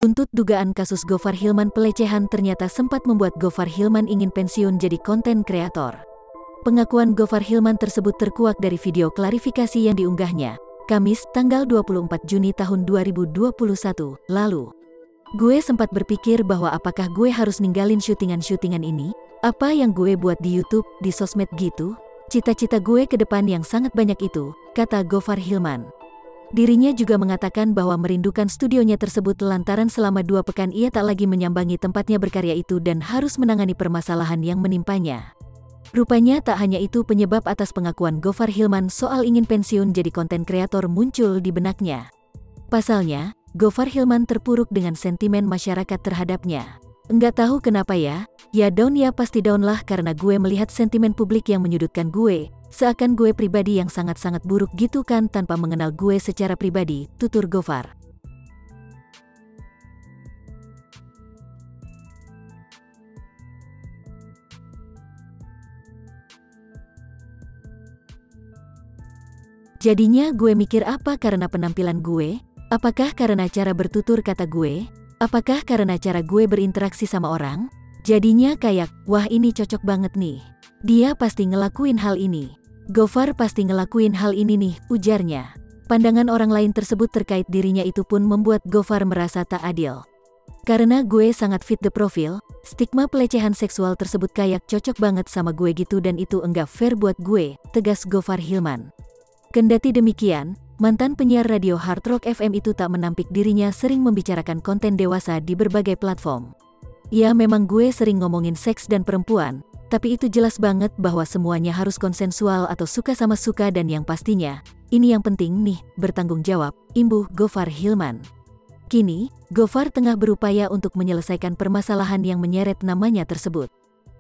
Untuk dugaan kasus Gofar Hilman pelecehan ternyata sempat membuat Gofar Hilman ingin pensiun jadi konten kreator. Pengakuan Gofar Hilman tersebut terkuak dari video klarifikasi yang diunggahnya, Kamis, tanggal 24 Juni tahun 2021, lalu. Gue sempat berpikir bahwa apakah gue harus ninggalin syutingan-syutingan ini? Apa yang gue buat di YouTube, di sosmed gitu? Cita-cita gue ke depan yang sangat banyak itu, kata Gofar Hilman. Dirinya juga mengatakan bahwa merindukan studionya tersebut lantaran selama 2 pekan ia tak lagi menyambangi tempatnya berkarya itu dan harus menangani permasalahan yang menimpanya. Rupanya tak hanya itu penyebab atas pengakuan Gofar Hilman soal ingin pensiun jadi konten kreator muncul di benaknya. Pasalnya, Gofar Hilman terpuruk dengan sentimen masyarakat terhadapnya. Enggak tahu kenapa ya down ya pasti down lah karena gue melihat sentimen publik yang menyudutkan gue. Seakan gue pribadi yang sangat-sangat buruk gitu kan tanpa mengenal gue secara pribadi, tutur Gofar. Jadinya gue mikir apa karena penampilan gue? Apakah karena cara bertutur kata gue? Apakah karena cara gue berinteraksi sama orang? Jadinya kayak, wah ini cocok banget nih. Dia pasti ngelakuin hal ini. Gofar pasti ngelakuin hal ini nih, ujarnya. Pandangan orang lain tersebut terkait dirinya itu pun membuat Gofar merasa tak adil. Karena gue sangat fit the profile, stigma pelecehan seksual tersebut kayak cocok banget sama gue gitu dan itu enggak fair buat gue, tegas Gofar Hilman. Kendati demikian, mantan penyiar radio Hard Rock FM itu tak menampik dirinya sering membicarakan konten dewasa di berbagai platform. Ya memang gue sering ngomongin seks dan perempuan, tapi itu jelas banget bahwa semuanya harus konsensual atau suka sama suka dan yang pastinya, ini yang penting nih, bertanggung jawab, imbuh Gofar Hilman. Kini, Gofar tengah berupaya untuk menyelesaikan permasalahan yang menyeret namanya tersebut.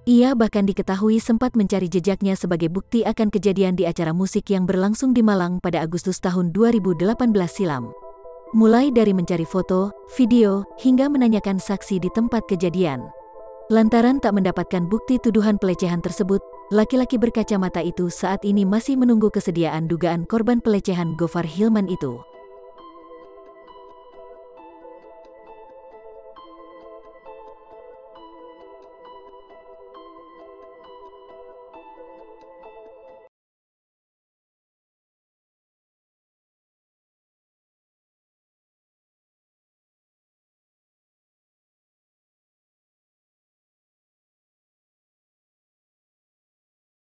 Ia bahkan diketahui sempat mencari jejaknya sebagai bukti akan kejadian di acara musik yang berlangsung di Malang pada Agustus tahun 2018 silam. Mulai dari mencari foto, video, hingga menanyakan saksi di tempat kejadian. Lantaran tak mendapatkan bukti tuduhan pelecehan tersebut, laki-laki berkacamata itu saat ini masih menunggu kesediaan dugaan korban pelecehan Gofar Hilman itu.